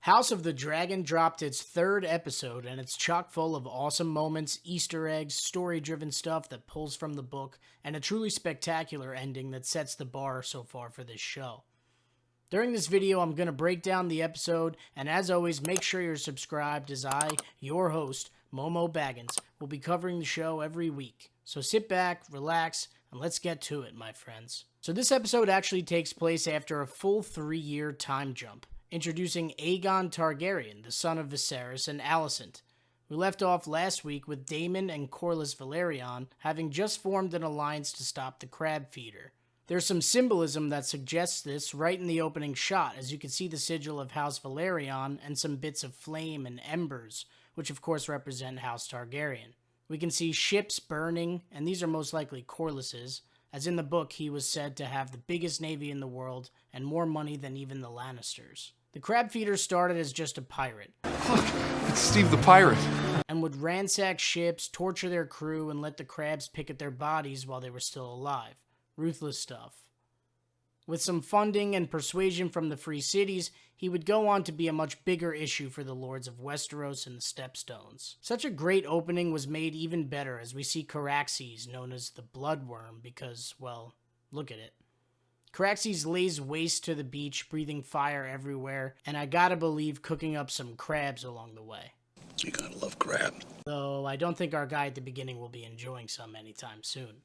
House of the Dragon dropped its third episode, and it's chock full of awesome moments, Easter eggs, story-driven stuff that pulls from the book, and a truly spectacular ending that sets the bar so far for this show. During this video, I'm going to break down the episode, and as always, make sure you're subscribed as I, your host, Momo Baggins, will be covering the show every week. So sit back, relax, and let's get to it, my friends. So this episode actually takes place after a full 3-year time jump, introducing Aegon Targaryen, the son of Viserys and Allicent. We left off last week with Daemon and Corlys Valerion having just formed an alliance to stop the crabfeeder. There's some symbolism that suggests this right in the opening shot, as you can see the sigil of House Valeryion and some bits of flame and embers, which of course represent House Targaryen. We can see ships burning, and these are most likely Corlys's, as in the book he was said to have the biggest navy in the world and more money than even the Lannisters. The crabfeeder started as just a pirate. Look, it's Steve the pirate. And would ransack ships, torture their crew, and let the crabs pick at their bodies while they were still alive. Ruthless stuff. With some funding and persuasion from the free cities, he would go on to be a much bigger issue for the lords of Westeros and the Stepstones. Such a great opening was made even better as we see Caraxes, known as the Bloodworm, because, well, look at it. Caraxes lays waste to the beach, breathing fire everywhere, and I gotta believe cooking up some crabs along the way. You gotta love crab. Though I don't think our guy at the beginning will be enjoying some anytime soon.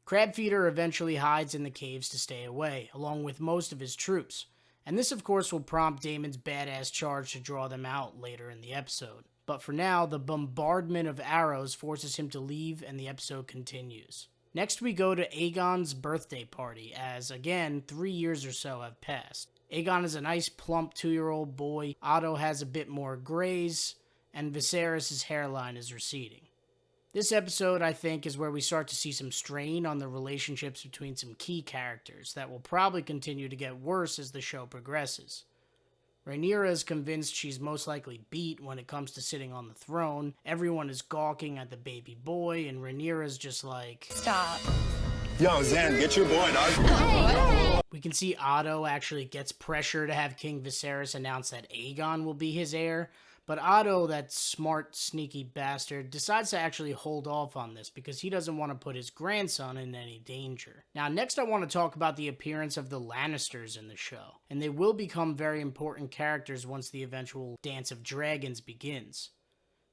Crabfeeder eventually hides in the caves to stay away, along with most of his troops, and this of course will prompt Daemon's badass charge to draw them out later in the episode. But for now, the bombardment of arrows forces him to leave and the episode continues. Next we go to Aegon's birthday party, as again, 3 years or so have passed. Aegon is a nice plump 2-year-old boy, Otto has a bit more grays, and Viserys' hairline is receding. This episode, I think, is where we start to see some strain on the relationships between some key characters that will probably continue to get worse as the show progresses. Rhaenyra is convinced she's most likely beat when it comes to sitting on the throne. Everyone is gawking at the baby boy, and Rhaenyra's just like, Stop. Yo, Zan, get your boy, dog. We can see Otto actually gets pressure to have King Viserys announce that Aegon will be his heir, but Otto, that smart, sneaky bastard, decides to actually hold off on this because he doesn't want to put his grandson in any danger. Now, next I want to talk about the appearance of the Lannisters in the show, and they will become very important characters once the eventual Dance of Dragons begins.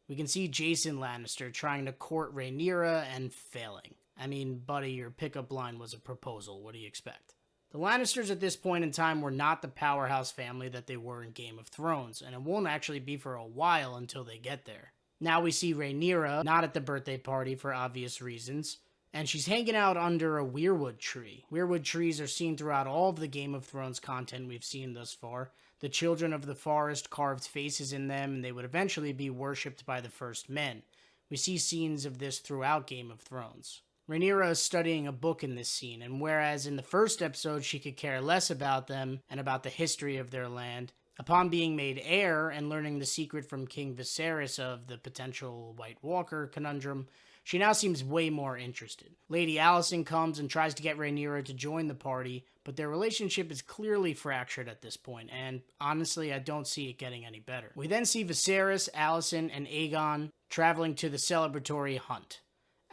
We can see Jason Lannister trying to court Rhaenyra and failing. I mean, buddy, your pickup line was a proposal. What do you expect? The Lannisters at this point in time were not the powerhouse family that they were in Game of Thrones, and it won't actually be for a while until they get there. Now we see Rhaenyra, not at the birthday party for obvious reasons, and she's hanging out under a weirwood tree. Weirwood trees are seen throughout all of the Game of Thrones content we've seen thus far. The children of the forest carved faces in them, and they would eventually be worshipped by the first men. We see scenes of this throughout Game of Thrones. Rhaenyra is studying a book in this scene, and whereas in the first episode she could care less about them and about the history of their land, upon being made heir and learning the secret from King Viserys of the potential White Walker conundrum, she now seems way more interested. Lady Alicent comes and tries to get Rhaenyra to join the party, but their relationship is clearly fractured at this point, and honestly I don't see it getting any better. We then see Viserys, Alicent, and Aegon traveling to the celebratory hunt.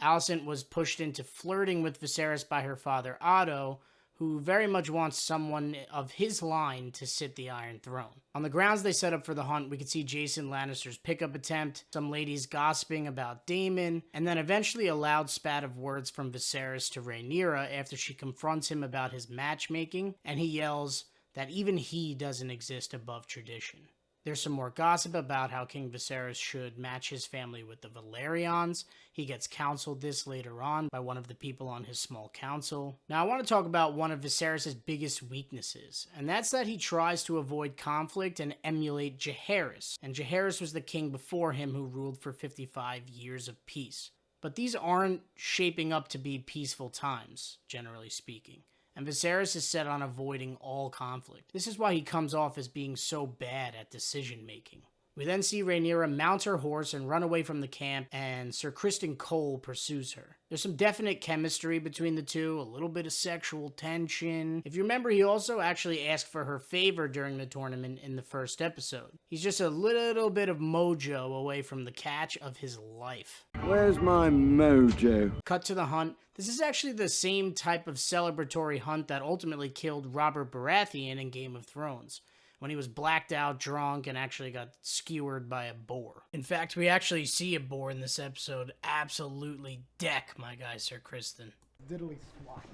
Alicent was pushed into flirting with Viserys by her father Otto, who very much wants someone of his line to sit the Iron Throne. On the grounds they set up for the hunt, we can see Jason Lannister's pickup attempt, some ladies gossiping about Daemon, and then eventually a loud spat of words from Viserys to Rhaenyra after she confronts him about his matchmaking, and he yells that even he doesn't exist above tradition. There's some more gossip about how King Viserys should match his family with the Valerions. He gets counseled this later on by one of the people on his small council. Now I want to talk about one of Viserys' biggest weaknesses, and that's that he tries to avoid conflict and emulate Jaehaerys. And Jaehaerys was the king before him who ruled for 55 years of peace. But these aren't shaping up to be peaceful times, generally speaking. And Viserys is set on avoiding all conflict. This is why he comes off as being so bad at decision making. We then see Rhaenyra mount her horse and run away from the camp, and Sir Criston Cole pursues her. There's some definite chemistry between the two, a little bit of sexual tension. If you remember, he also actually asked for her favor during the tournament in the first episode. He's just a little bit of mojo away from the catch of his life. Where's my mojo? Cut to the hunt. This is actually the same type of celebratory hunt that ultimately killed Robert Baratheon in Game of Thrones, when he was blacked out, drunk, and actually got skewered by a boar. In fact, we actually see a boar in this episode absolutely deck my guy, Sir Criston. Diddly swat.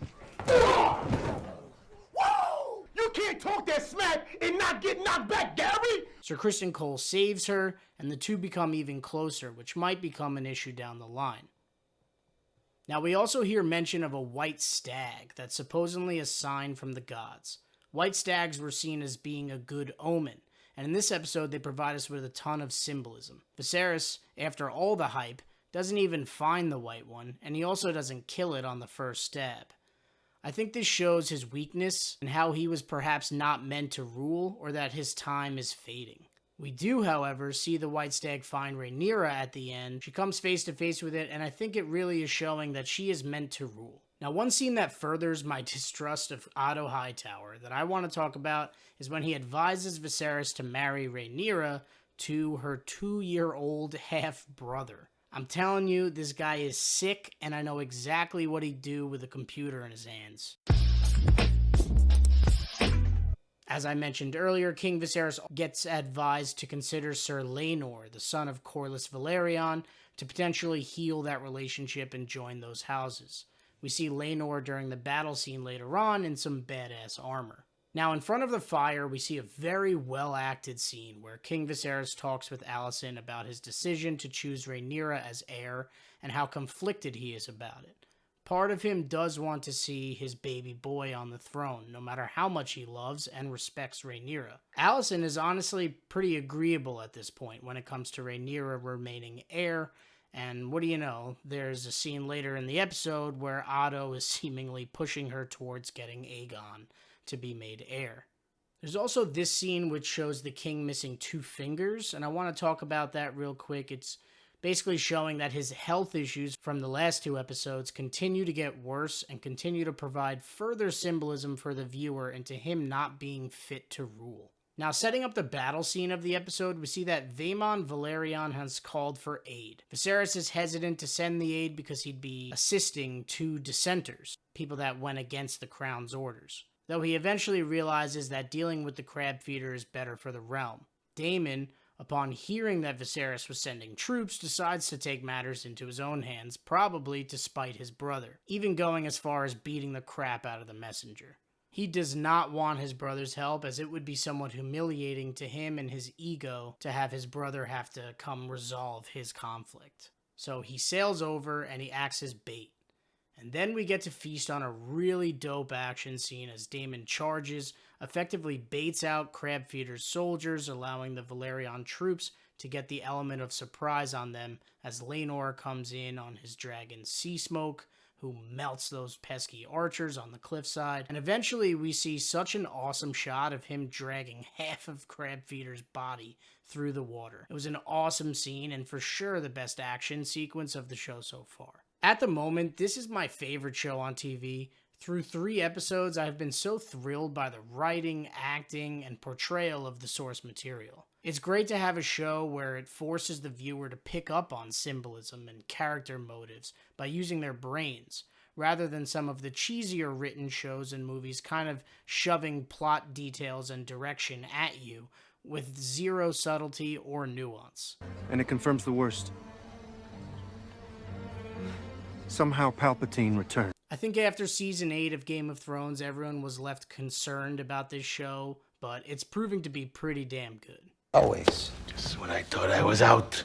Whoa! You can't talk that smack and not get knocked back, Gary! Sir Criston Cole saves her, and the two become even closer, which might become an issue down the line. Now, we also hear mention of a white stag that's supposedly a sign from the gods. White stags were seen as being a good omen, and in this episode they provide us with a ton of symbolism. Viserys, after all the hype, doesn't even find the white one, and he also doesn't kill it on the first stab. I think this shows his weakness and how he was perhaps not meant to rule, or that his time is fading. We do, however, see the white stag find Rhaenyra at the end. She comes face to face with it, and I think it really is showing that she is meant to rule. Now, one scene that furthers my distrust of Otto Hightower that I want to talk about is when he advises Viserys to marry Rhaenyra to her 2-year-old half-brother. I'm telling you, this guy is sick, and I know exactly what he'd do with a computer in his hands. As I mentioned earlier, King Viserys gets advised to consider Sir Laenor, the son of Corlys Valerion, to potentially heal that relationship and join those houses. We see Laenor during the battle scene later on in some badass armor. Now, in front of the fire, we see a very well-acted scene where King Viserys talks with Alicent about his decision to choose Rhaenyra as heir and how conflicted he is about it. Part of him does want to see his baby boy on the throne, no matter how much he loves and respects Rhaenyra. Alicent is honestly pretty agreeable at this point when it comes to Rhaenyra remaining heir. And what do you know, there's a scene later in the episode where Otto is seemingly pushing her towards getting Aegon to be made heir. There's also this scene which shows the king missing 2 fingers, and I want to talk about that real quick. It's basically showing that his health issues from the last 2 episodes continue to get worse and continue to provide further symbolism for the viewer into him not being fit to rule. Now, setting up the battle scene of the episode, we see that Daemon Valerion has called for aid. Viserys is hesitant to send the aid because he'd be assisting 2 dissenters, people that went against the crown's orders, though he eventually realizes that dealing with the crabfeeder is better for the realm. Daemon, upon hearing that Viserys was sending troops, decides to take matters into his own hands, probably to spite his brother, even going as far as beating the crap out of the messenger. He does not want his brother's help, as it would be somewhat humiliating to him and his ego to have his brother have to come resolve his conflict. So he sails over and he acts as bait. And then we get to feast on a really dope action scene as Daemon charges, effectively baits out Crabfeeder's soldiers, allowing the Valeryion troops to get the element of surprise on them as Laenor comes in on his dragon Sea Smoke, who melts those pesky archers on the cliffside. And eventually we see such an awesome shot of him dragging half of Crabfeeder's body through the water. It was an awesome scene and for sure the best action sequence of the show so far. At the moment, this is my favorite show on TV. Through 3 episodes, I have been so thrilled by the writing, acting, and portrayal of the source material. It's great to have a show where it forces the viewer to pick up on symbolism and character motives by using their brains, rather than some of the cheesier written shows and movies kind of shoving plot details and direction at you with zero subtlety or nuance. And it confirms the worst. Somehow Palpatine returned. I think after season 8 of Game of Thrones, everyone was left concerned about this show, but it's proving to be pretty damn good. Always. Just when I thought I was out,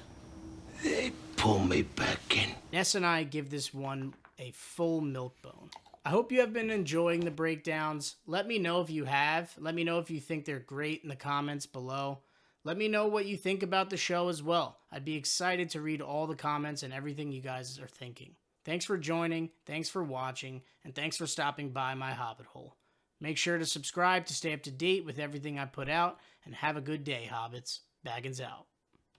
they pull me back in. Ness and I give this one a full milk bone. I hope you have been enjoying the breakdowns. Let me know if you have. Let me know if you think they're great in the comments below. Let me know what you think about the show as well. I'd be excited to read all the comments and everything you guys are thinking. Thanks for joining, thanks for watching, and thanks for stopping by my hobbit hole. Make sure to subscribe to stay up to date with everything I put out, and have a good day, hobbits. Baggins out.